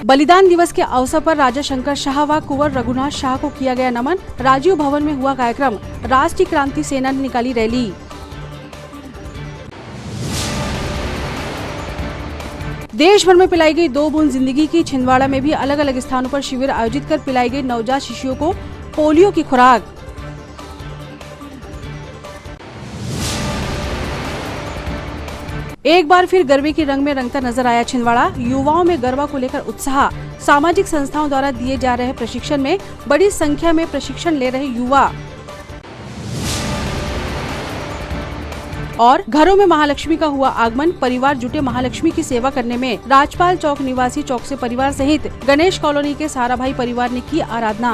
बलिदान दिवस के अवसर पर राजा शंकर शाह व कुंवर रघुनाथ शाह को किया गया नमन। राजीव भवन में हुआ कार्यक्रम। राष्ट्रीय क्रांति सेना ने निकाली रैली। देश भर में पिलाई गई 2 बूंद जिंदगी की। छिंदवाड़ा में भी अलग अलग स्थानों पर शिविर आयोजित कर पिलाई गई नवजात शिशुओं को पोलियो की खुराक। एक बार फिर गरबे की रंग में रंगता नजर आया छिंदवाड़ा। युवाओं में गरबा को लेकर उत्साह। सामाजिक संस्थाओं द्वारा दिए जा रहे प्रशिक्षण में बड़ी संख्या में प्रशिक्षण ले रहे युवा। और घरों में महालक्ष्मी का हुआ आगमन। परिवार जुटे महालक्ष्मी की सेवा करने में। राजपाल चौक निवासी चौक से परिवार सहित गणेश कॉलोनी के साराभाई परिवार ने की आराधना।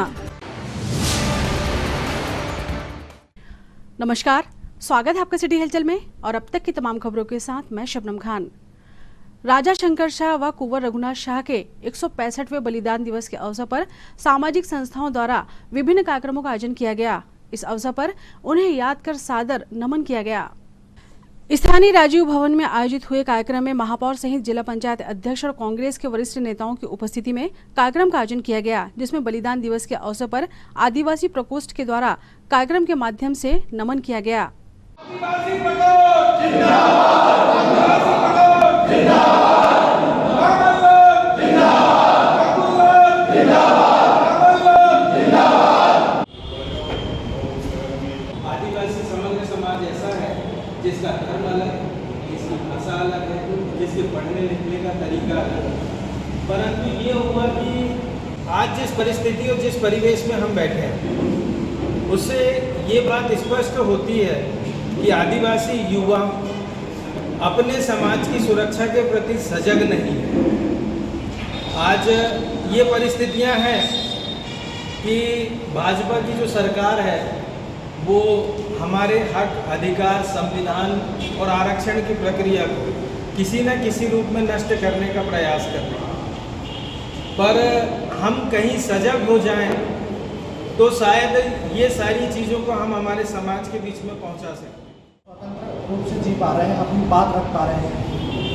नमस्कार, स्वागत है आपका सिटी हलचल में और अब तक की तमाम खबरों के साथ मैं शबनम खान। राजा शंकर शाह व कुंवर रघुनाथ शाह के 165वें बलिदान दिवस के अवसर पर सामाजिक संस्थाओं द्वारा विभिन्न कार्यक्रमों का आयोजन किया गया। इस अवसर पर उन्हें याद कर सादर नमन किया गया। स्थानीय राजीव भवन में आयोजित हुए कार्यक्रम में महापौर सहित जिला पंचायत अध्यक्ष और कांग्रेस के वरिष्ठ नेताओं की उपस्थिति में कार्यक्रम का आयोजन किया गया, जिसमें बलिदान दिवस के अवसर पर आदिवासी प्रकोष्ठ के द्वारा कार्यक्रम के माध्यम से नमन किया गया। आदिवासी प्रकोष्ठ जिंदाबाद, आदिवासी प्रकोष्ठ जिंदाबाद, जिंदाबाद, जिंदाबाद, जिंदाबाद। आदिवासी समग्र समाज ऐसा है जिसका धर्म अलग, जिसकी भाषा अलग है, जिसके पढ़ने लिखने का तरीका अलग है। परंतु ये हुआ कि आज जिस परिस्थिति और जिस परिवेश में हम बैठे हैं, उससे ये बात स्पष्ट होती है कि आदिवासी युवा अपने समाज की सुरक्षा के प्रति सजग नहीं है। आज ये परिस्थितियां हैं कि भाजपा की जो सरकार है वो हमारे हक, अधिकार, संविधान और आरक्षण की प्रक्रिया को किसी न किसी रूप में नष्ट करने का प्रयास कर रही है। पर हम कहीं सजग हो जाएं तो शायद ये सारी चीज़ों को हम हमारे समाज के बीच में पहुंचा सकें। स्वतंत्र रूप से जी पा रहे हैं, अपनी बात रख पा रहे हैं,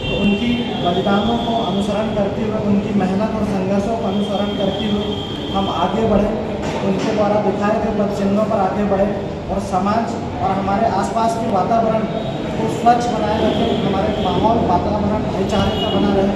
तो उनकी बलिदानों को अनुसरण करते हुए, उनकी मेहनत और संघर्षों को अनुसरण करते हुए हम आगे बढ़े, उनके द्वारा दिखाए गए पद चिन्हों पर आगे बढ़े और समाज और हमारे आसपास के वातावरण को स्वच्छ बनाए रखें, हमारे माहौल वातावरण भाईचारे का बना रहे,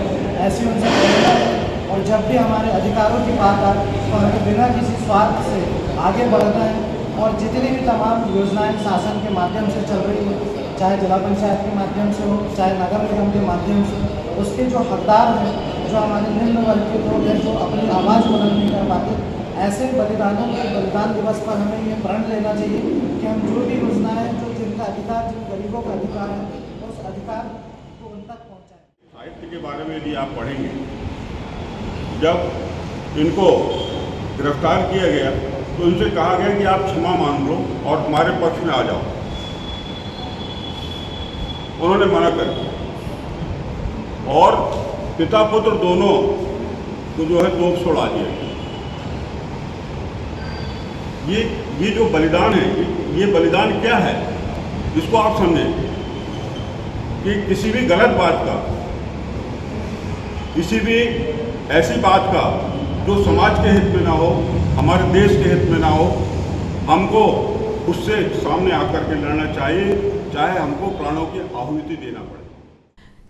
ऐसी उनसे प्रेरणा है। और जब भी हमारे अधिकारों की बात आए तो हमें बिना किसी स्वार्थ से आगे बढ़ना है। और जितनी भी तमाम योजनाएं शासन के माध्यम से चल रही है, चाहे जिला पंचायत के माध्यम से हो, चाहे नगर निगम के माध्यम से, उसके जो हकदार हैं, जो हमारे निम्न वर्ग के लोग हैं, जो अपनी आवाज़ बुलंद नहीं कर पाते, ऐसे बलिदानों के बलिदान दिवस पर हमें ये प्रण लेना चाहिए कि हम जो भी योजनाएं, जो जिनका अधिकार, जिन गरीबों का अधिकार है, उस अधिकार को उन तक पहुँचाएं। साहित्य के बारे में यदि आप पढ़ेंगे, जब इनको गिरफ्तार किया गया तो उनसे कहा गया कि आप क्षमा मांग लो और हमारे पक्ष में आ जाओ। उन्होंने मना कर दिया और पिता पुत्र दोनों को जो है तोप छोड़ा दिया। ये जो बलिदान है, ये बलिदान क्या है, इसको आप समझें कि किसी भी गलत बात का, किसी भी ऐसी बात का जो समाज के हित में ना हो, हमारे देश के हित में ना हो, हमको उससे सामने आकर के लड़ना चाहिए, चाहे हमको प्राणों की आहुति देना पड़े।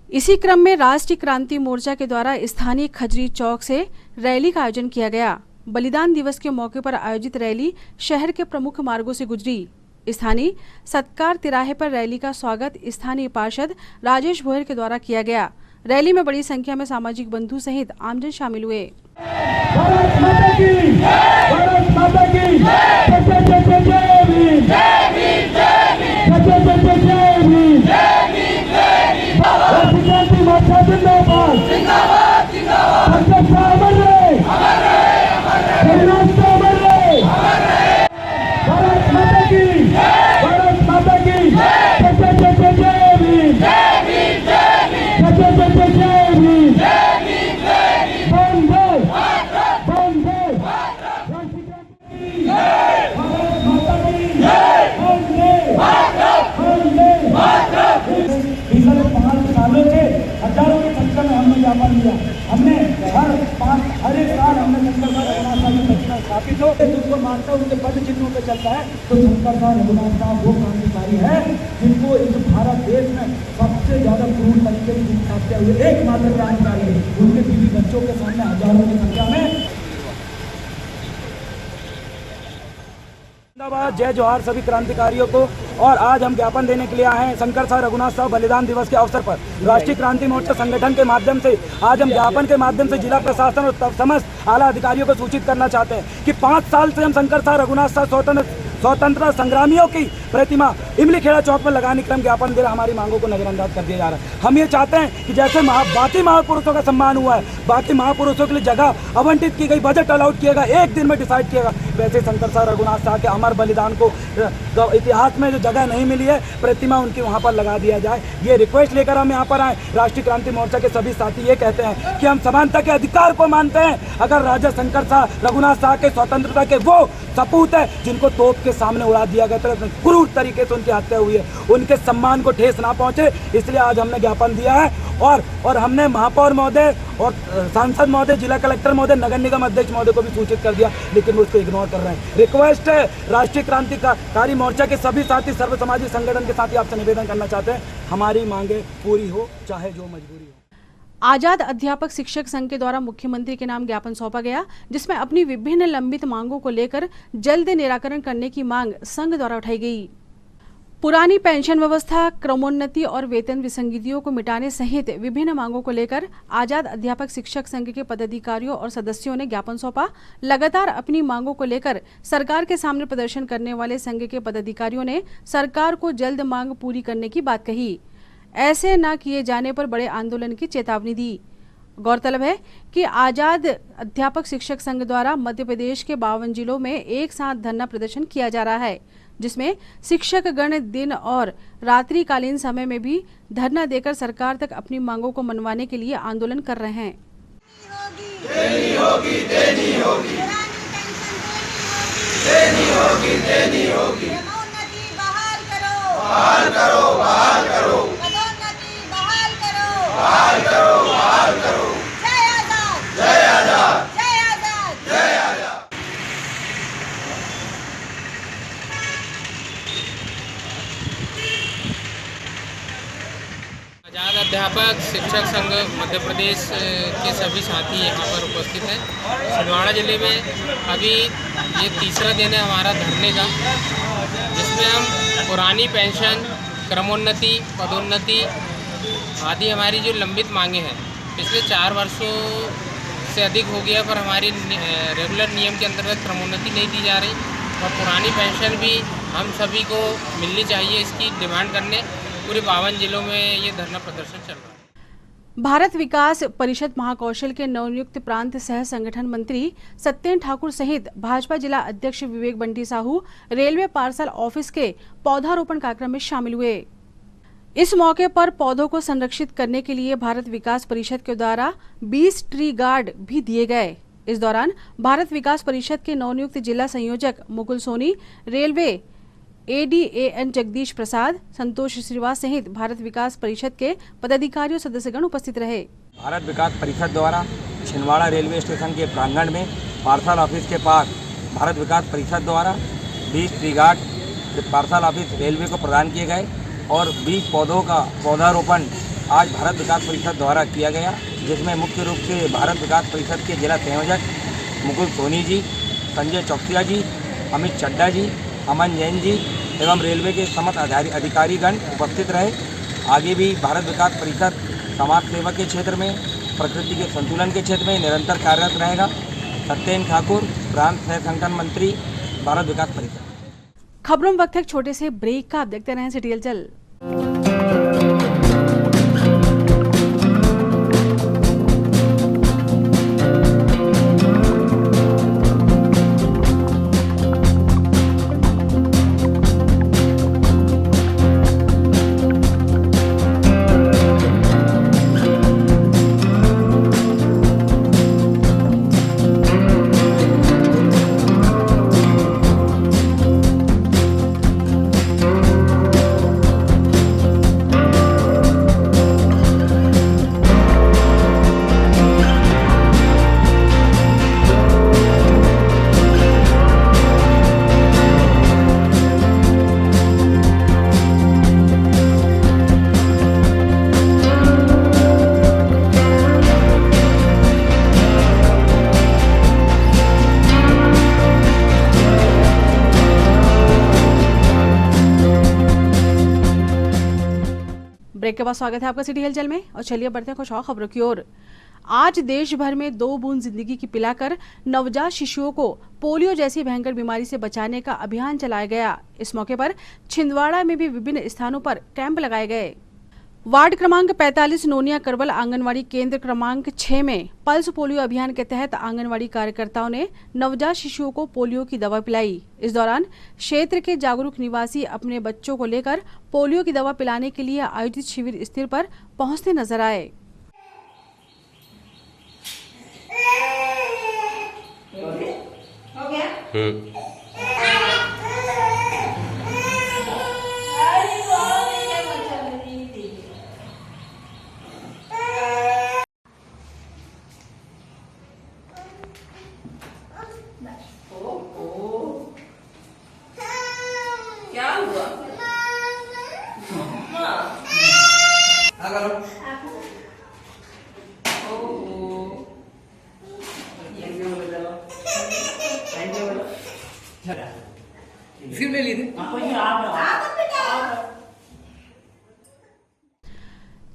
इसी क्रम में राष्ट्रीय क्रांति मोर्चा के द्वारा स्थानीय खजरी चौक से रैली का आयोजन किया गया। बलिदान दिवस के मौके पर आयोजित रैली शहर के प्रमुख मार्गों से गुजरी। स्थानीय सत्कार तिराहे पर रैली का स्वागत स्थानीय पार्षद राजेश भोयर के द्वारा किया गया। रैली में बड़ी संख्या में सामाजिक बंधु सहित आमजन शामिल हुए। भारत माता की, भारत माता की, जय जय जय जय जय भीम, जय भीम जय भीम, जय जय जय जय भीम, जय भीम जय भीम। राष्ट्रीय क्रांति मोर्चा जिंदाबाद, जिंदाबाद, जिंदाबाद। संजय शाह अमर रहे, अमर रहे, अमर रहे। रघुनाथ शाह अमर रहे, अमर रहे। भारत माता की, भारत माता की, जय जय जय जय जय भीम, जय भीम जय भीम, जय जय जय जय भीम, जय भीम जय भीम। वंदे वंदे राष्ट्रीय क्रांति की जय, भारत माता की जय, वंदे वंदे पिछले 5 सालों से हजारों के चक्कर में हमने व्यापार लिया। हमने हर 5 जो जिसको मानता है उनके पद चिन्हों पे चलता है, तो शंकर साहब रघुनाथ साहब वो क्रांतिकारी है जिनको इस भारत देश में सबसे ज्यादा क्रूर तरीके की हत्या हुई एकमात्र क्रांतिकारी है। उनके बीवी बच्चों के सामने हजारों की संख्या में जय जोहार सभी क्रांतिकारियों को। और आज हम ज्ञापन देने के लिए आए हैं शंकर साहब रघुनाथ साहब बलिदान दिवस के अवसर पर। राष्ट्रीय क्रांति मोर्चा संगठन के माध्यम से आज हम ज्ञापन के माध्यम से जिला प्रशासन और समस्त आला अधिकारियों को सूचित करना चाहते हैं कि 5 साल से हम शंकर साहब रघुनाथ साहब स्वतंत्रता संग्रामियों की प्रतिमा इमली खेड़ा चौक पर लगाने के लिए ज्ञापन दे रहा, हमारी मांगों को नजरअंदाज कर दिया जा रहा है। हम ये चाहते हैं कि जैसे बाकी महापुरुषों का सम्मान हुआ है, बाकी महापुरुषों के लिए जगह आवंटित की गई, बजट अलाउट किया गया, एक दिन में डिसाइड किया गया, वैसे शंकर साहब रघुनाथ साहब के अमर बलिदान को इतिहास में जो जगह नहीं मिली है, प्रतिमा उनकी वहाँ पर लगा दिया जाए। ये रिक्वेस्ट लेकर हम यहाँ पर आए। राष्ट्रीय क्रांति मोर्चा के सभी साथी ये कहते हैं कि हम समानता के अधिकार को मानते हैं। अगर राजा शंकर साहब रघुनाथ साहब के स्वतंत्रता के वो सपूत है जिनको तोप के सामने उड़ा दिया गया था, क्रूर तरीके से उनकी हत्या हुई है, उनके सम्मान को ठेस ना पहुंचे, इसलिए आज हमने ज्ञापन दिया है। और हमने महापौर महोदय और सांसद महोदय, जिला कलेक्टर महोदय, नगर निगम अध्यक्ष महोदय को भी सूचित कर दिया, लेकिन वो उसको इग्नोर कर रहे हैं। रिक्वेस्ट है राष्ट्रीय क्रांतिकारी मोर्चा के सभी साथी, सर्व सामाजिक संगठन के साथी आपसे निवेदन करना चाहते हैं, हमारी मांगे पूरी हो चाहे जो मजबूरी हो। आजाद अध्यापक शिक्षक संघ के द्वारा मुख्यमंत्री के नाम ज्ञापन सौंपा गया, जिसमें अपनी विभिन्न लंबित मांगों को लेकर जल्द निराकरण करने की मांग संघ द्वारा उठाई गई। पुरानी पेंशन व्यवस्था, क्रमोन्नति और वेतन विसंगतियों को मिटाने सहित विभिन्न मांगों को लेकर आजाद अध्यापक शिक्षक संघ के पदाधिकारियों और सदस्यों ने ज्ञापन सौंपा। लगातार अपनी मांगों को लेकर सरकार के सामने प्रदर्शन करने वाले संघ के पदाधिकारियों ने सरकार को जल्द मांग पूरी करने की बात कही। ऐसे न किए जाने पर बड़े आंदोलन की चेतावनी दी। गौरतलब है कि आजाद अध्यापक शिक्षक संघ द्वारा मध्य प्रदेश के 52 जिलों में एक साथ धरना प्रदर्शन किया जा रहा है, जिसमें शिक्षक गण दिन और रात्रिकालीन समय में भी धरना देकर सरकार तक अपनी मांगों को मनवाने के लिए आंदोलन कर रहे हैं। देनी होगी, देनी होगी, देनी होगी, देनी होगी, क्रमोन्नति बहाल करो, बहाल करो, बहाल करो, पदोन्नति बहाल करो, बहाल करो, बहाल करो। जय आजाद, जय आजाद, जय आजाद, जय आजाद। आजाद अध्यापक शिक्षक संघ मध्य प्रदेश के सभी साथी यहाँ पर उपस्थित हैं। छिंदवाड़ा जिले में अभी ये तीसरा दिन है हमारा धरने का, जिसमें हम पुरानी पेंशन, क्रमोन्नति, पदोन्नति आदि हमारी जो लंबित मांगे हैं, पिछले 4 वर्षों से अधिक हो गया पर हमारी रेगुलर नियम के अंतर्गत क्रमोन्नति नहीं दी जा रही और पुरानी पेंशन भी हम सभी को मिलनी चाहिए, इसकी डिमांड करने पूरे 52 जिलों में ये धरना प्रदर्शन चल रहा है। भारत विकास परिषद महाकौशल के नवनियुक्त प्रांत सह संगठन मंत्री सत्येन ठाकुर सहित भाजपा जिला अध्यक्ष Vivek Bunty Sahu railway parcel office के पौधारोपण कार्यक्रम में शामिल हुए। इस मौके पर पौधों को संरक्षित करने के लिए भारत विकास परिषद के द्वारा 20 ट्री गार्ड भी दिए गए। इस दौरान भारत विकास परिषद के नवनियुक्त जिला संयोजक मुकुल सोनी, रेलवे ADAN जगदीश प्रसाद, संतोष श्रीवास सहित भारत विकास परिषद के पदाधिकारियों सदस्यगण उपस्थित रहे। भारत विकास परिषद द्वारा छिंदवाड़ा रेलवे स्टेशन के प्रांगण में पार्सल ऑफिस के पास भारत विकास परिषद द्वारा 20 tree guard parcel office railway को प्रदान किए गए और 20 पौधों का पौधारोपण आज भारत विकास परिषद द्वारा किया गया, जिसमें मुख्य रूप से भारत विकास परिषद के जिला संयोजक मुकुल सोनी जी, संजय चौकसिया जी, अमित चड्डा जी, अमन जैन जी एवं रेलवे के समस्त अधिकारीगण उपस्थित रहे। आगे भी भारत विकास परिषद समाज सेवा के क्षेत्र में, प्रकृति के संतुलन के क्षेत्र में निरंतर कार्यरत रहेगा। सत्येन ठाकुर, प्रांत सह संगठन मंत्री, भारत विकास परिषद। खबरों में वक्त है छोटे से ब्रेक का, आप देखते रहें सिटी हलचल। ब्रेक के बाद स्वागत है आपका सिटी हलचल में और चलिए बढ़ते हैं कुछ और खबरों की ओर। आज देश भर में 2 बूंद जिंदगी की पिलाकर नवजात शिशुओं को पोलियो जैसी भयंकर बीमारी से बचाने का अभियान चलाया गया। इस मौके पर छिंदवाड़ा में भी विभिन्न स्थानों पर कैंप लगाए गए। वार्ड क्रमांक 45 नोनिया करवल आंगनवाड़ी केंद्र क्रमांक 6 में पल्स पोलियो अभियान के तहत आंगनवाड़ी कार्यकर्ताओं ने नवजात शिशुओं को पोलियो की दवा पिलाई। इस दौरान क्षेत्र के जागरूक निवासी अपने बच्चों को लेकर पोलियो की दवा पिलाने के लिए आयोजित शिविर स्थल पर पहुंचते नजर आए।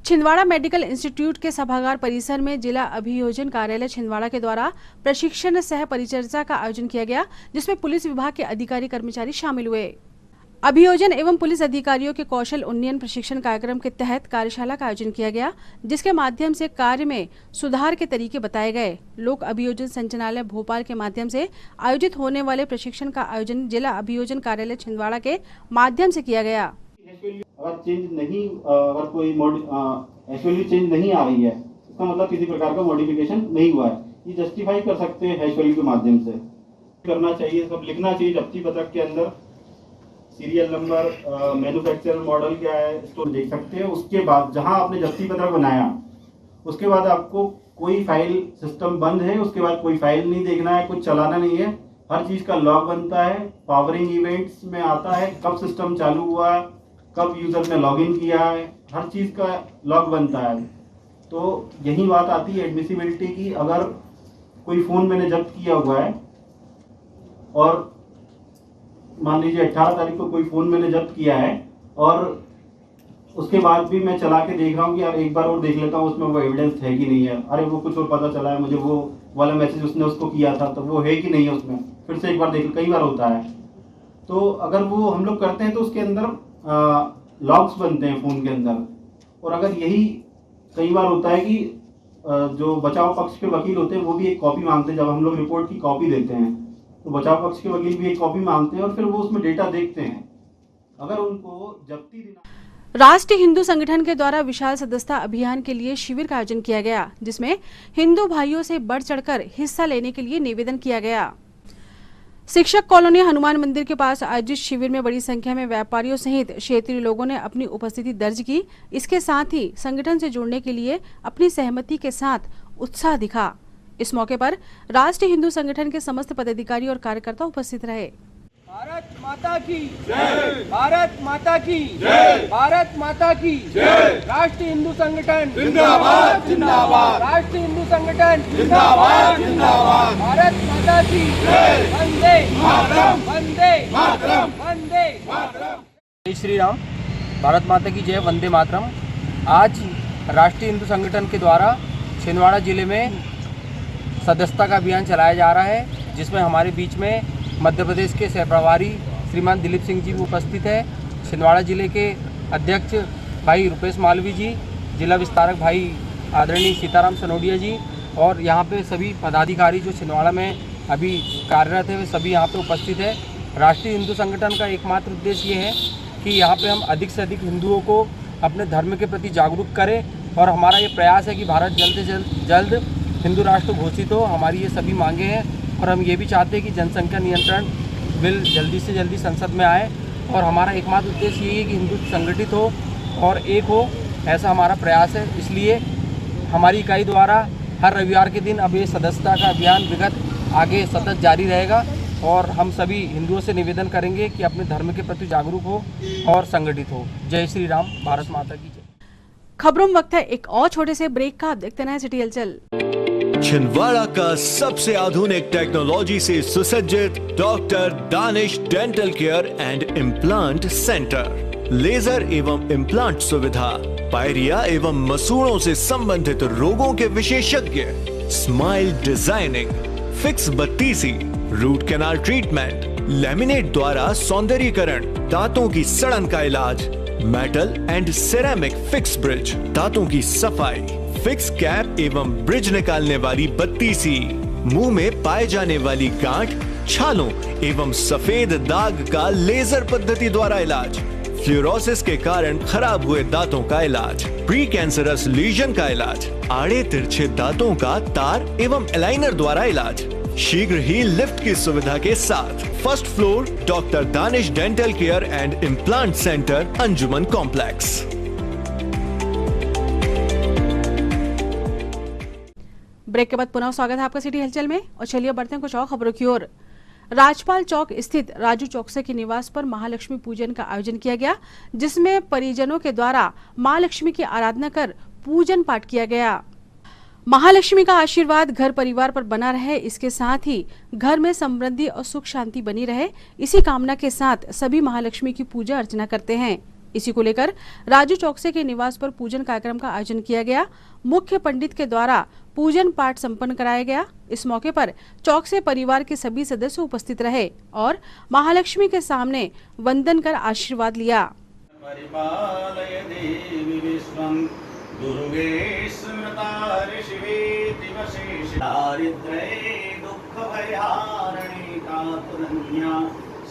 छिंदवाड़ा मेडिकल इंस्टीट्यूट के सभागार परिसर में जिला अभियोजन कार्यालय छिंदवाड़ा के द्वारा प्रशिक्षण सह परिचर्चा का आयोजन किया गया, जिसमें पुलिस विभाग के अधिकारी कर्मचारी शामिल हुए। अभियोजन एवं पुलिस अधिकारियों के कौशल उन्नयन प्रशिक्षण कार्यक्रम के तहत कार्यशाला का आयोजन किया गया, जिसके माध्यम से कार्य में सुधार के तरीके बताए गए। लोक अभियोजन संचालनालय भोपाल के माध्यम से आयोजित होने वाले प्रशिक्षण का आयोजन जिला अभियोजन कार्यालय छिंदवाड़ा के माध्यम से किया गया। अगर चेंज नहीं, अगर कोई हैश चेंज नहीं आ रही है, इसका मतलब किसी प्रकार का मॉडिफिकेशन नहीं हुआ है। ये जस्टिफाई कर सकते हैं हैश वैल्यू के माध्यम से। करना चाहिए, सब लिखना चाहिए जब्ती पत्रक के अंदर, सीरियल नंबर, मैन्युफैक्चरर मॉडल क्या है, स्टोर देख सकते हैं। उसके बाद जहां आपने जब्ती पत्रक बनाया, उसके बाद आपको कोई फाइल, सिस्टम बंद है, उसके बाद कोई फाइल नहीं देखना है, कुछ चलाना नहीं है। हर चीज का लॉग बनता है, पावरिंग इवेंट्स में आता है, कब सिस्टम चालू हुआ, कब यूजर ने लॉगिन किया है, हर चीज का लॉग बनता है। तो यही बात आती है एडमिसिबिलिटी की। अगर कोई फोन मैंने जब्त किया हुआ है और मान लीजिए 18 तारीख को कोई फोन मैंने जब्त किया है और उसके बाद भी मैं चला के देख रहा हूँ कि यार एक बार और देख लेता हूँ उसमें वो एविडेंस है कि नहीं है, अरे वो कुछ और पता चला है मुझे, वो वाला मैसेज उसने उसको किया था तो वो है कि नहीं है उसमें, फिर से एक बार देख, कई बार होता है। तो अगर वो हम लोग करते हैं तो उसके अंदर लॉग्स बनते हैं फ़ोन के अंदर। और अगर यही कई बार होता है कि जो बचाव पक्ष के वकील होते हैं वो भी एक कॉपी मांगते हैं। जब हम लोग रिपोर्ट की कॉपी देते हैं तो बचाव पक्ष के वकील भी एक कॉपी मांगते हैं और फिर वो उसमें डेटा देखते हैं। अगर उनको जब्ती देना। राष्ट्रीय हिंदू संगठन के द्वारा विशाल सदस्यता अभियान के लिए शिविर का आयोजन किया गया, जिसमें हिंदू भाइयों से बढ़ चढ़कर हिस्सा लेने के लिए निवेदन किया गया। शिक्षक कॉलोनी हनुमान मंदिर के पास आयोजित शिविर में बड़ी संख्या में व्यापारियों सहित क्षेत्रीय लोगों ने अपनी उपस्थिति दर्ज की। इसके साथ ही संगठन से जुड़ने के लिए अपनी सहमति के साथ उत्साह दिखा। इस मौके पर राष्ट्रीय हिंदू संगठन के समस्त पदाधिकारी और कार्यकर्ता उपस्थित रहे। भारत माता की जय, भारत माता की जय, भारत माता की जय। राष्ट्रीय हिंदू संगठन जिंदाबाद जिंदाबाद, राष्ट्रीय हिंदू संगठन जिंदाबाद जिंदाबाद, भारत माता की जय। वंदे मातरम, वंदे मातरम, वंदे मातरम। जय श्री राम, भारत माता की जय, वंदे मातरम। आज राष्ट्रीय हिंदू संगठन के द्वारा छिंदवाड़ा जिले में सदस्यता का अभियान चलाया जा रहा है, जिसमें हमारे बीच में मध्य प्रदेश के सह प्रभारी श्रीमान दिलीप सिंह जी भी उपस्थित है, छिंदवाड़ा जिले के अध्यक्ष भाई रुपेश मालवी जी, जिला विस्तारक भाई आदरणीय सीताराम सनोडिया जी और यहाँ पे सभी पदाधिकारी जो छिंदवाड़ा में अभी कार्यरत है वे सभी यहाँ पे उपस्थित है। राष्ट्रीय हिंदू संगठन का एकमात्र उद्देश्य ये है कि यहाँ पे हम अधिक से अधिक हिंदुओं को अपने धर्म के प्रति जागरूक करें और हमारा ये प्रयास है कि भारत जल्द से जल्द हिंदू राष्ट्र घोषित हो। हमारी ये सभी मांगे हैं और हम ये भी चाहते हैं कि जनसंख्या नियंत्रण बिल जल्दी से जल्दी संसद में आए और हमारा एकमात्र उद्देश्य यही है कि हिंदू संगठित हो और एक हो, ऐसा हमारा प्रयास है। इसलिए हमारी इकाई द्वारा हर रविवार के दिन अब ये सदस्यता का अभियान विगत आगे सतत जारी रहेगा और हम सभी हिंदुओं से निवेदन करेंगे कि अपने धर्म के प्रति जागरूक हो और संगठित हो। जय श्री राम, भारत माता की जय। खबरों में वक्त है एक और छोटे से ब्रेक का। आप देखते हैं सिटी हलचल। छिंदवाड़ा का सबसे आधुनिक टेक्नोलॉजी से सुसज्जित doctor Danish dental care and implant centre, laser एवं इम्प्लांट सुविधा, पायरिया एवं मसूड़ों से संबंधित रोगों के विशेषज्ञ, स्माइल डिजाइनिंग, फिक्स बत्तीसी, रूट कैनाल ट्रीटमेंट, लैमिनेट द्वारा सौंदर्यीकरण, दांतों की सड़न का इलाज, metal and ceramic fix bridge, दांतों की सफाई, फिक्स कैप एवं ब्रिज निकालने वाली बत्तीसी, मुंह में पाए जाने वाली गांठ, छालों एवं सफेद दाग का लेजर पद्धति द्वारा इलाज, फ्लोरोसिस के कारण खराब हुए दांतों का इलाज, प्री कैंसरस लीजन का इलाज, आड़े तिरछे दांतों का तार एवं एलाइनर द्वारा इलाज, शीघ्र ही लिफ्ट की सुविधा के साथ। First floor doctor Danish dental care and implant centre, Anjuman complex. Break के बाद पुनः स्वागत है आपका सिटी हलचल में। और चलिए बढ़ते हैं कुछ और खबरों की ओर। राजपाल चौक स्थित राजू चौकसे के निवास पर महालक्ष्मी पूजन का आयोजन किया गया, जिसमें परिजनों के द्वारा मां लक्ष्मी की आराधना कर पूजन पाठ किया गया। महालक्ष्मी का आशीर्वाद घर परिवार पर बना रहे, इसके साथ ही घर में समृद्धि और सुख शांति बनी रहे, इसी कामना के साथ सभी महालक्ष्मी की पूजा अर्चना करते हैं। इसी को लेकर राजू चौकसे के निवास पर पूजन कार्यक्रम का आयोजन किया गया। मुख्य पंडित के द्वारा पूजन पाठ संपन्न कराया गया। इस मौके पर चौकसे परिवार के सभी सदस्य उपस्थित रहे और महालक्ष्मी के सामने वंदन कर आशीर्वाद लिया। परिपालय देवी विश्वं दुर्गे स्मृता ऋषिवेति वशेष दारिद्र्ये दुःख भयहारिणी कातुरन्या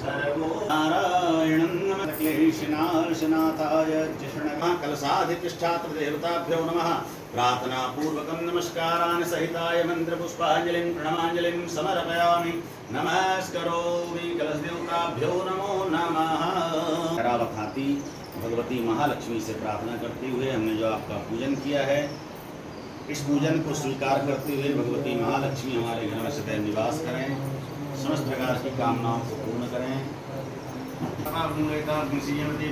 सर्वो नारायणं नमः क्लेशनाशनाथाय जिष्णुः कलशाधिष्ठात्र देवताभ्यो नमः। प्रार्थना पूर्वकं नमस्कारान् सहिताय मंत्र पुष्पांजलिं प्रणमांजलिं समर्पयामि। नमस्करोमि कलश देवताभ्यो नमो नमः। करावखाती भगवती महालक्ष्मी से प्रार्थना करते हुए हमने जो आपका पूजन किया है, इस पूजन को स्वीकार करते हुए भगवती महालक्ष्मी हमारे घर में सदैव निवास करें, समस्त प्रकार की कामनाओं को पूर्ण करें।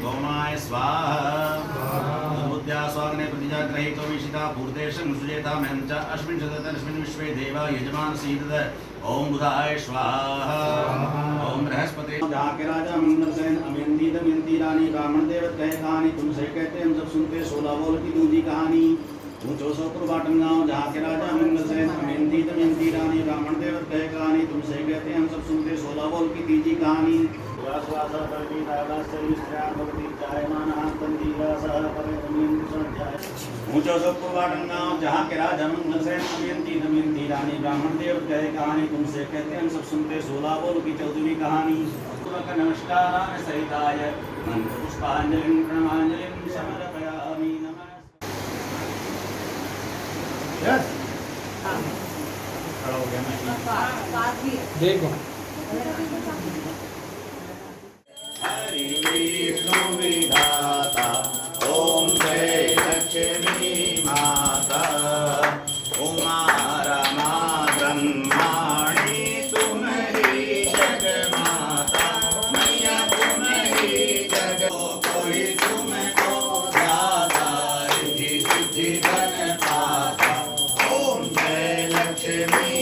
भौमाय स्वाहा बुद्ध्या स्वाग्ने प्रतिजाग्रहीतो विशिता पूर्तेशं सुजेता महं च अस्मिन् शततस्मिन् विश्वे देवा यजमान सीदत। ओम बुधाय स्वाहा। ओम बृहस्पति। जहाँ के राजा मंगलसेन अमेंदी दमयंती रानी ब्राह्मण देवत कहे कहानी, तुमसे कहते हम सब सुनते 16 बोल की दूधी कहानी। ऊंचो सोपुर बाटन गाँव जहाँ के राजा मंगलसेन अमेंदी दमयंती रानी ब्राह्मण देवत कहे कहानी, तुमसे कहते हम सब सुनते 16 बोल की तीजी कहानी। ऊंचो सोपुर बाटन गाँव जहाँ के राजा मंगलसेन अमेंदी दमयंती रानी ब्राह्मण देवत कहे कहानी, तुमसे कहते हम सब सुनते 16 बोल की 14वीं कहानी। नमस्कार सहिताय मंत्र पुष्पांजलिं प्रणमांजलिं समर्पयामि। देखो हरि विष्णु विधाता ओम जय लक्ष्मी माता उमा रमा ब्रह्माणी तुम्हारी जगमाता मैया तुम्हारी जग कोई तुमको दाता रिद्धि सिद्धि धन पाता। ओम जय लक्ष्मी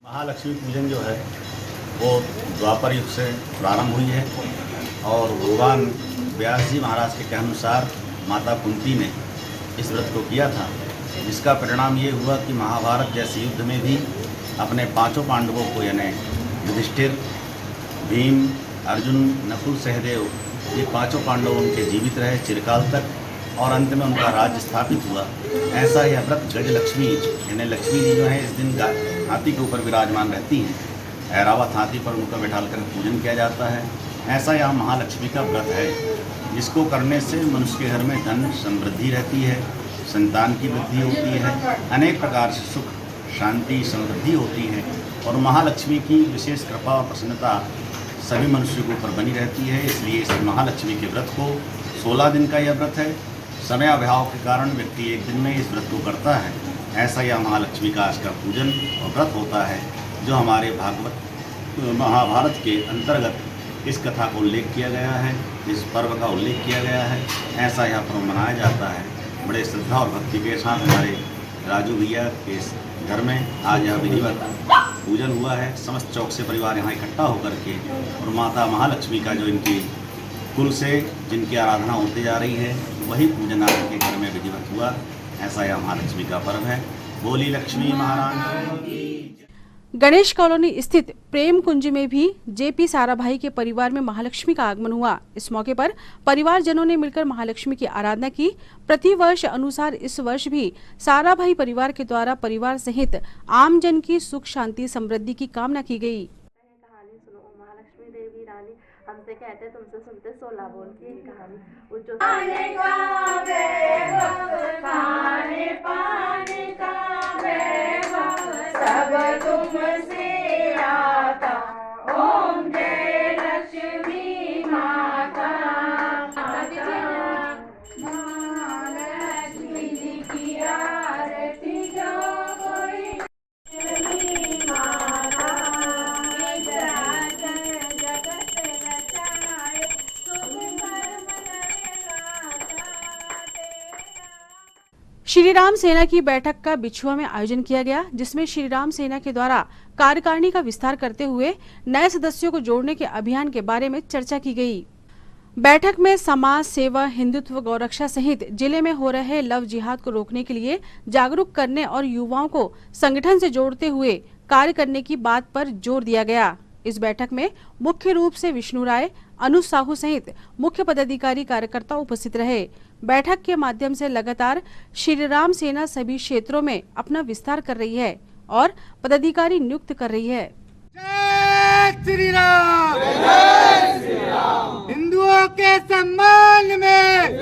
महालक्ष्मी पूजन जो है वो द्वापर युग से प्रारंभ हुई है और भगवान व्यास जी महाराज के अनुसार माता कुंती ने इस व्रत को किया था, जिसका परिणाम ये हुआ कि महाभारत जैसे युद्ध में भी अपने 5 पांडवों को यानी युधिष्ठिर, भीम, अर्जुन, नकुल, सहदेव, ये 5 पांडव उनके जीवित रहे चिरकाल तक और अंत में उनका राज्य स्थापित हुआ। ऐसा यह व्रत गजलक्ष्मी यानी लक्ष्मी जी जो है इस दिन हाथी के ऊपर विराजमान रहती हैं, ऐरावत हाथी पर उनका बैठाल कर पूजन किया जाता है। ऐसा यह महालक्ष्मी का व्रत है, जिसको करने से मनुष्य के घर में धन समृद्धि रहती है, संतान की वृद्धि होती है, अनेक प्रकार से सुख शांति समृद्धि होती है और महालक्ष्मी की विशेष कृपा और प्रसन्नता सभी मनुष्यों के ऊपर बनी रहती है। इसलिए इस महालक्ष्मी के व्रत को 16 दिन का यह व्रत है। समय अभाव के कारण व्यक्ति एक दिन में इस व्रत को करता है। ऐसा यह महालक्ष्मी का आज का पूजन और व्रत होता है, जो हमारे भागवत महाभारत के अंतर्गत इस कथा को उल्लेख किया गया है, इस पर्व का उल्लेख किया गया है। ऐसा यह पर्व मनाया जाता है। बड़े श्रद्धा और भक्ति के साथ हमारे राजू भैया के घर में आज यह विधिवत पूजन हुआ है। समस्त चौक से परिवार यहाँ इकट्ठा होकर के और माता महालक्ष्मी का जो इनकी कुल से जिनकी आराधना होती जा रही है वही पूजन आज के घर में विधिवत हुआ। ऐसा यह महालक्ष्मी का पर्व है। बोली लक्ष्मी महारानी की। गणेश कॉलोनी स्थित प्रेम कुंज में भी जेपी साराभाई के परिवार में महालक्ष्मी का आगमन हुआ। इस मौके पर परिवारजनों ने मिलकर महालक्ष्मी की आराधना की। प्रतिवर्ष अनुसार इस वर्ष भी साराभाई परिवार के द्वारा परिवार सहित आमजन की सुख शांति समृद्धि की कामना की गई। कहानी सुनो, महालक्ष्मी देवी रानी हमसे कहते तुमसे सुनते 16 बोल की कहानी। सब तुमसे आता, ओम जय लक्ष्मी माता। महालक्ष्मी जी की आरती जो कोई लक्ष्मी माता। जगत रचाए तुम कर्म श्री राम सेना की बैठक का बिछुआ में आयोजन किया गया, जिसमें श्री राम सेना के द्वारा कार्यकारिणी का विस्तार करते हुए नए सदस्यों को जोड़ने के अभियान के बारे में चर्चा की गई। बैठक में समाज सेवा, हिंदुत्व, गौरक्षा सहित जिले में हो रहे लव जिहाद को रोकने के लिए जागरूक करने और युवाओं को संगठन से जोड़ते हुए कार्य करने की बात पर जोर दिया गया। इस बैठक में मुख्य रूप से विष्णु राय, अनुज साहू सहित मुख्य पदाधिकारी कार्यकर्ता उपस्थित रहे। बैठक के माध्यम से लगातार श्री राम सेना सभी क्षेत्रों में अपना विस्तार कर रही है और पदाधिकारी नियुक्त कर रही है। जय श्री राम, हिंदुओं के सम्मान में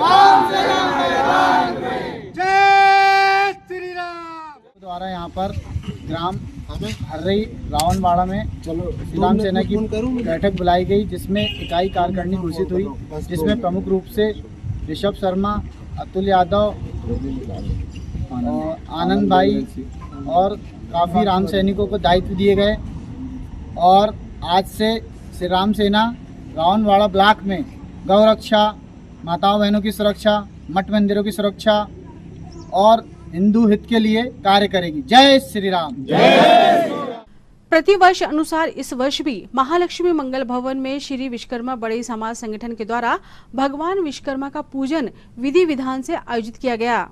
जय श्री राम। द्वारा यहाँ पर ग्राम हर्रई रावणवाड़ा में श्री राम सेना की बैठक बुलाई गई, जिसमें इकाई कार्यकारिणी घोषित हुई, जिसमें प्रमुख रूप से ऋषभ शर्मा, अतुल यादव, आनंद भाई और काफ़ी राम सैनिकों को दायित्व दिए गए। और आज से श्री राम सेना रावणवाड़ा ब्लॉक में गौ रक्षा, माताओं बहनों की सुरक्षा, मठ मंदिरों की सुरक्षा और हिंदू हित के लिए कार्य करेगी। जय श्री राम। प्रतिवर्ष अनुसार इस वर्ष भी महालक्ष्मी मंगल भवन में श्री विश्वकर्मा बड़े समाज संगठन के द्वारा भगवान विश्वकर्मा का पूजन विधि विधान से आयोजित किया गया।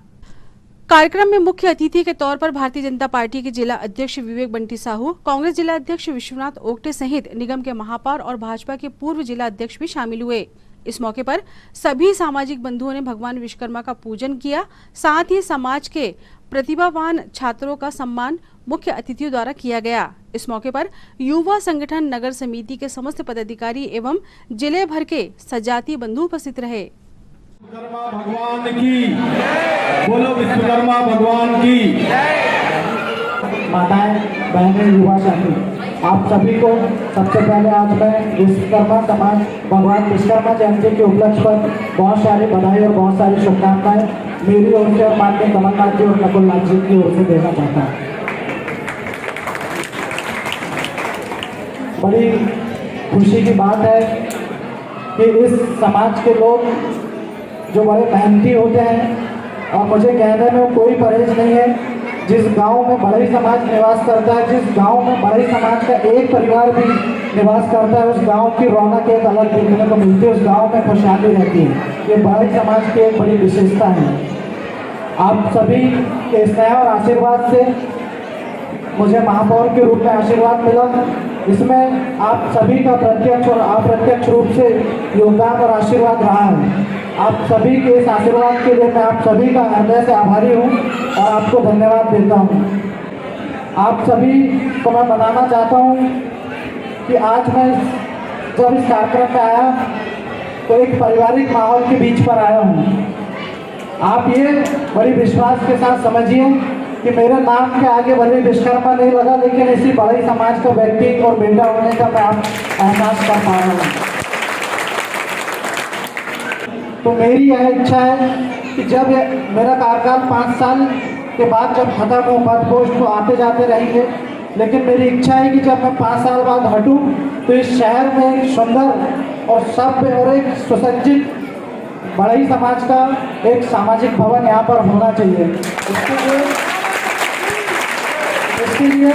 कार्यक्रम में मुख्य अतिथि के तौर पर भारतीय जनता पार्टी के जिला अध्यक्ष विवेक बंटी साहू, कांग्रेस जिला अध्यक्ष विश्वनाथ ओगटे सहित निगम के महापौर और भाजपा के पूर्व जिला अध्यक्ष भी शामिल हुए। इस मौके पर सभी सामाजिक बंधुओं ने भगवान विश्वकर्मा का पूजन किया। साथ ही समाज के प्रतिभावान छात्रों का सम्मान मुख्य अतिथियों द्वारा किया गया। इस मौके पर युवा संगठन नगर समिति के समस्त पदाधिकारी एवं जिले भर के सजाती बंधु उपस्थित रहे। विश्वकर्मा भगवान की, बोलो विश्वकर्मा भगवान की। माताएं, बहनें, युवा साथी, आप सभी को सबसे पहले आज मैं विश्वकर्मा समाज भगवान विश्वकर्मा जयंती के उपलक्ष्य पर बहुत सारी बधाई और बहुत सारी शुभकामनाएं मेरी ओर से और माननीय कमलनाथ जी और नकुलनाथ जी की ओर से देना चाहता हूँ। बड़ी खुशी की बात है कि इस समाज के लोग जो बड़े मेहनती होते हैं, और मुझे कहने में कोई परहेज नहीं है, जिस गांव में बड़ई समाज निवास करता है, जिस गांव में बड़ई समाज का एक परिवार भी निवास करता है, उस गांव की रौनक एक अलग देखने को मिलती है, उस गांव में खुशहाली रहती है। ये बड़ई समाज की एक बड़ी विशेषता है। आप सभी के स्नेह और आशीर्वाद से मुझे महापौर के रूप में आशीर्वाद मिला। इसमें आप सभी का प्रत्यक्ष और अप्रत्यक्ष रूप से योगदान और आशीर्वाद रहा है। आप सभी के इस आशीर्वाद के लिए मैं आप सभी का हृदय से आभारी हूँ और आपको धन्यवाद देता हूँ। आप सभी को मैं बताना चाहता हूँ कि आज मैं जब इस कार्यक्रम में आया तो एक पारिवारिक माहौल के बीच पर आया हूँ। आप ये बड़ी विश्वास के साथ समझिए कि मेरे नाम के आगे भले विश्वकर्मा नहीं लगा, लेकिन इसी बड़ई समाज का व्यक्ति और बेटा होने का मैं आप एहसास कर पा रहा हूँ। तो मेरी यह इच्छा है कि जब मेरा कार्यकाल 5 साल के बाद जब खत्म हो, पद पोस्ट तो आते जाते रहेंगे, लेकिन मेरी इच्छा है कि जब मैं 5 साल बाद हटूँ तो इस शहर में एक सुंदर और सभ्य और एक सुसज्जित बड़ई समाज का एक सामाजिक भवन यहाँ पर होना चाहिए। उसके लिए इसीलिए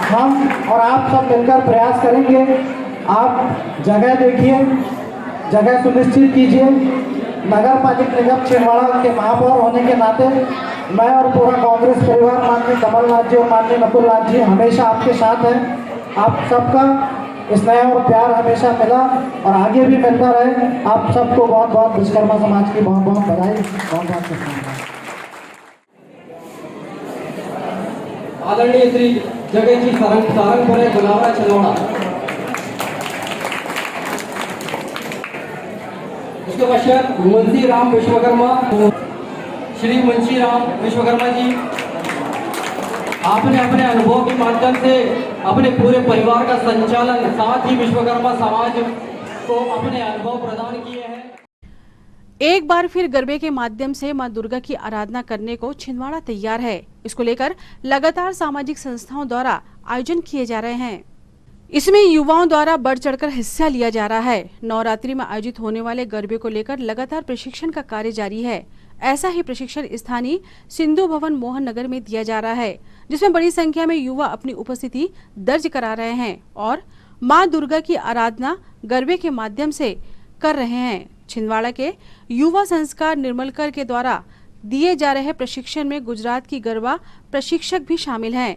हम और आप सब मिलकर प्रयास करेंगे। आप जगह देखिए, जगह सुनिश्चित कीजिए। नगर पालिका निगम छिंदवाड़ा के महापौर होने के नाते मैं और पूरा कांग्रेस परिवार माननीय कमलनाथ जी और माननीय नकुलनाथ जी हमेशा आपके साथ हैं। आप सबका स्नेह और प्यार हमेशा मिला और आगे भी मिलता रहे। आप सबको बहुत बहुत विश्वकर्मा समाज की बहुत बहुत बधाई, बहुत बहुत शुभकामनाएं। आदरणीय श्री जगह जी सारंगपुर गुलाबरा छिंदवाड़ा। उसके पश्चात मुंशी राम विश्वकर्मा, श्री मुंशी राम विश्वकर्मा जी, आपने अपने अनुभव के माध्यम से अपने पूरे परिवार का संचालन, साथ ही विश्वकर्मा समाज को अपने अनुभव प्रदान किए हैं। एक बार फिर गरबे के माध्यम से मां दुर्गा की आराधना करने को छिंदवाड़ा तैयार है। इसको लेकर लगातार सामाजिक संस्थाओं द्वारा आयोजन किए जा रहे हैं। इसमें युवाओं द्वारा बढ़ चढ़कर हिस्सा लिया जा रहा है। नवरात्रि में आयोजित होने वाले गरबे को लेकर लगातार प्रशिक्षण का कार्य जारी है। ऐसा ही प्रशिक्षण स्थानीय सिंधु भवन मोहन नगर में दिया जा रहा है, जिसमें बड़ी संख्या में युवा अपनी उपस्थिति दर्ज करा रहे हैं और मां दुर्गा की आराधना गरबे के माध्यम से कर रहे हैं। छिंदवाड़ा के युवा संस्कार निर्मलकर के द्वारा दिए जा रहे प्रशिक्षण में गुजरात की गरबा प्रशिक्षक भी शामिल हैं,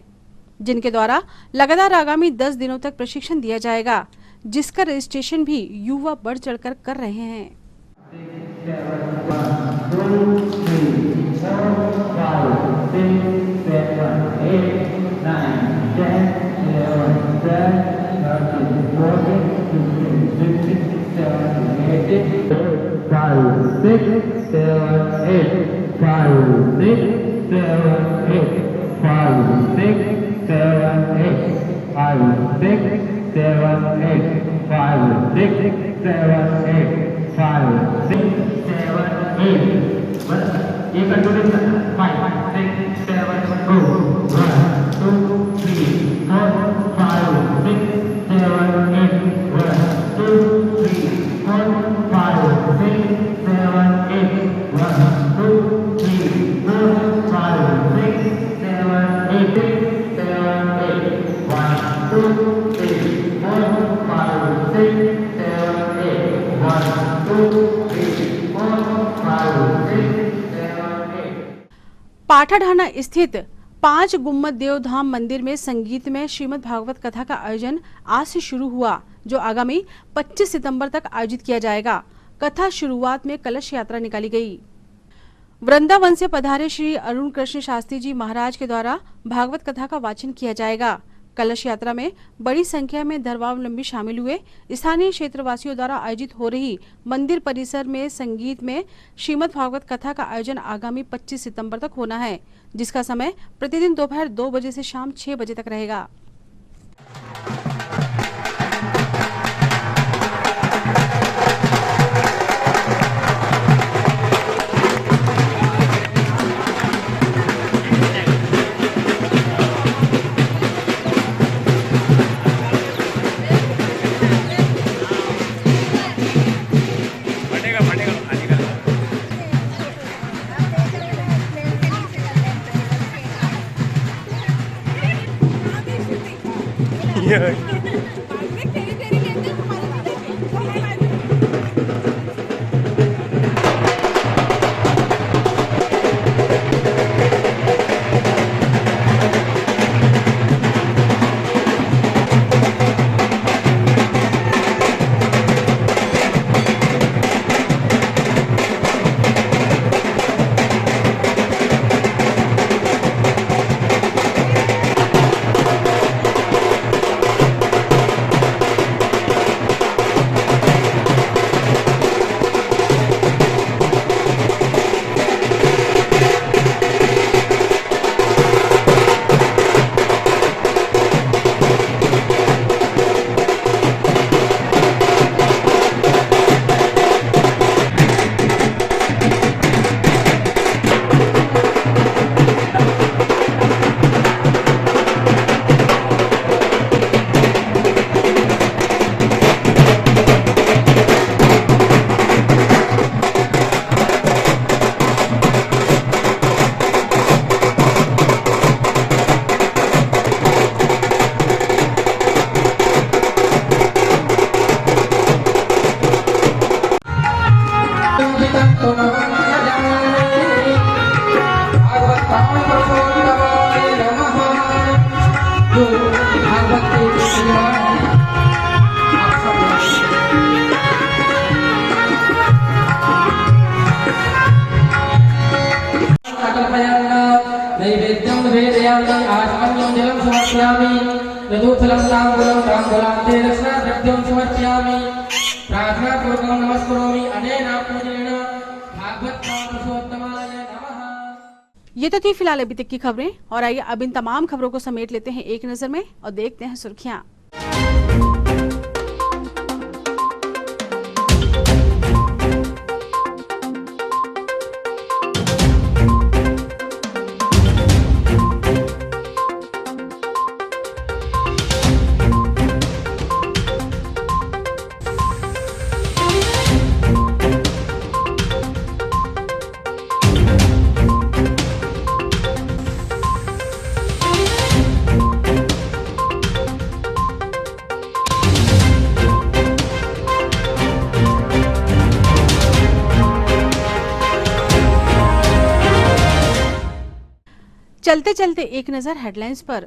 जिनके द्वारा लगातार आगामी 10 दिनों तक प्रशिक्षण दिया जाएगा, जिसका रजिस्ट्रेशन भी युवा बढ़ चढ़कर कर रहे हैं। पाठाढाना स्थित 5 गुम्मद देवधाम मंदिर में संगीत में श्रीमद् भागवत कथा का आयोजन आज से शुरू हुआ, जो आगामी 25 सितंबर तक आयोजित किया जाएगा। कथा शुरुआत में कलश यात्रा निकाली गई। वृंदावन से पधारे श्री अरुण कृष्ण शास्त्री जी महाराज के द्वारा भागवत कथा का वाचन किया जाएगा। कलश यात्रा में बड़ी संख्या में धर्मावलंबी शामिल हुए। स्थानीय क्षेत्रवासियों द्वारा आयोजित हो रही मंदिर परिसर में संगीत में श्रीमद् भागवत कथा का आयोजन आगामी 25 सितंबर तक होना है, जिसका समय प्रतिदिन दोपहर 2 बजे से शाम 6 बजे तक रहेगा। समर्पयामि यदुफलं ताम्बूलं ताम्बूलान्ते दक्षिणाद्रव्यं समर्पयामि प्रार्थनापूर्वकं नमस्करोमि अनेन पूजनेन भागवत पुरुषोत्तमाय नमः। ये तो थी फिलहाल अभी तक की खबरें, और आइए अब इन तमाम खबरों को समेट लेते हैं एक नजर में और देखते हैं सुर्खियां। चलते चलते एक नजर हेडलाइंस पर।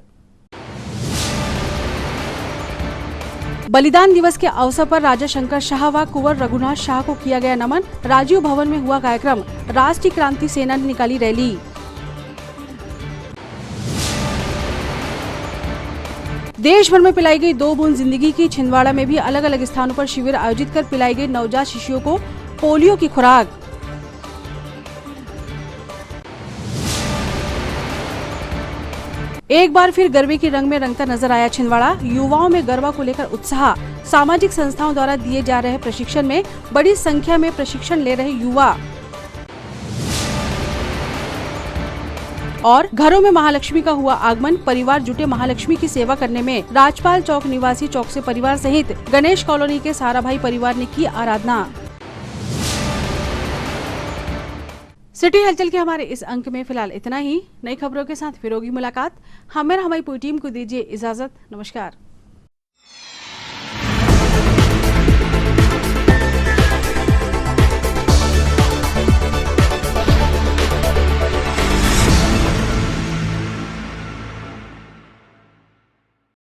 बलिदान दिवस के अवसर पर राजा शंकर शाह व कुंवर रघुनाथ शाह को किया गया नमन। राजीव भवन में हुआ कार्यक्रम। राष्ट्रीय क्रांति सेना ने निकाली रैली। देश भर में पिलाई गई 2 बूंद जिंदगी की। छिंदवाड़ा में भी अलग अलग स्थानों पर शिविर आयोजित कर पिलाई गई नवजात शिशुओं को पोलियो की खुराक। एक बार फिर गरबे के रंग में रंगता नजर आया छिंदवाड़ा। युवाओं में गरबा को लेकर उत्साह। सामाजिक संस्थाओं द्वारा दिए जा रहे प्रशिक्षण में बड़ी संख्या में प्रशिक्षण ले रहे युवा। और घरों में महालक्ष्मी का हुआ आगमन। परिवार जुटे महालक्ष्मी की सेवा करने में। राजपाल चौक निवासी चौक से परिवार सहित गणेश कॉलोनी के साराभाई परिवार ने की आराधना। सिटी हलचल के हमारे इस अंक में फिलहाल इतना ही। नई खबरों के साथ फिर होगी मुलाकात। हमें हमारी पूरी टीम को दीजिए इजाजत। नमस्कार।